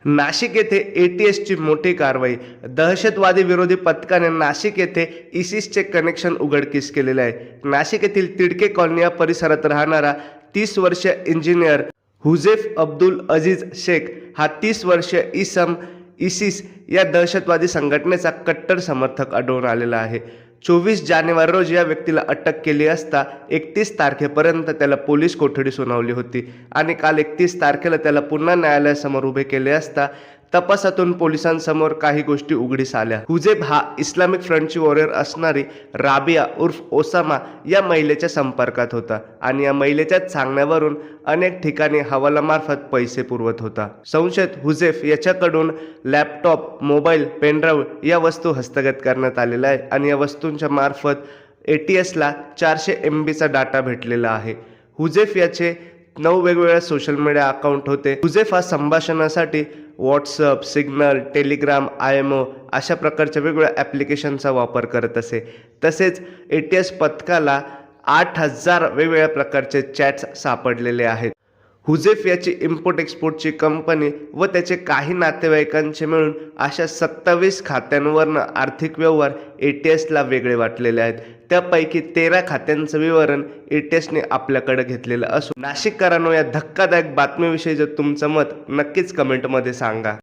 नाशिक येथे एटीएसची मोठी कारवाई. दहशतवादी विरोधी पथकाने नाशिक येथे इसिसचे कनेक्शन उघडकीस केलेले आहे. नाशिक येथील तिडके कॉलनी या परिसरात राहणारा 30 वर्षीय इंजिनियर हुजेफ अब्दुल अजीज शेख हा 30 वर्षीय इसिस या दहशतवादी संघटनेचा कट्टर समर्थक आढळून आलेला आहे. 24 जानेवारी रोजी या व्यक्तीला अटक केली असता 31 तारखेपर्यंत त्याला पोलीस कोठडी सुनावली होती आणि काल 31 तारखेला त्याला पुन्हा न्यायालयासमोर उभे केले असता तपासातून पोलिसांसमोर काही गोष्टी उघडीस आल्या. हुजेफ हा इस्लामिक फ्रंटची वॉरियर असणारी राबिया उर्फ ओसामा या महिलेच्या संपर्कात होता आणि या महिलेच्या सांगण्यावरून अनेक ठिकाणी हवालामार्फत पैसे पुरवत होता. संशयित हुजेफ याच्याकडून लॅपटॉप, मोबाईल, पेनड्राईव्ह या वस्तू हस्तगत करण्यात आलेल्या आहे आणि या वस्तूंच्या मार्फत एटीएसला 400 MB डाटा भेटलेला आहे. हुजेफ याचे 9 वेगवेगळ्या सोशल मीडिया अकाउंट होते. हुजेफ हा संभाषणासाठी व्हॉट्सअप, सिग्नल, टेलिग्राम, IMO अशा प्रकारच्या वेगवेगळ्या ॲप्लिकेशनचा वापर करत असे. तसेच एटीएस पथकाला 8000 वेगवेगळ्या प्रकारचे चॅट्स सापडलेले आहेत. हुजेफ याची इम्पोर्ट एक्सपोर्टची कंपनी व त्याचे काही नातेवाईकांचे मिळून अशा 27 खात्यांवरनं आर्थिक व्यवहार एटीएसला वेगळे वाटलेले आहेत. त्यापैकी 13 खात्यांचं विवरण एटीएसने आपल्याकडे घेतलेलं असून नाशिककरांनो, या धक्कादायक बातमीविषयी जर तुमचं मत नक्कीच कमेंटमध्ये सांगा.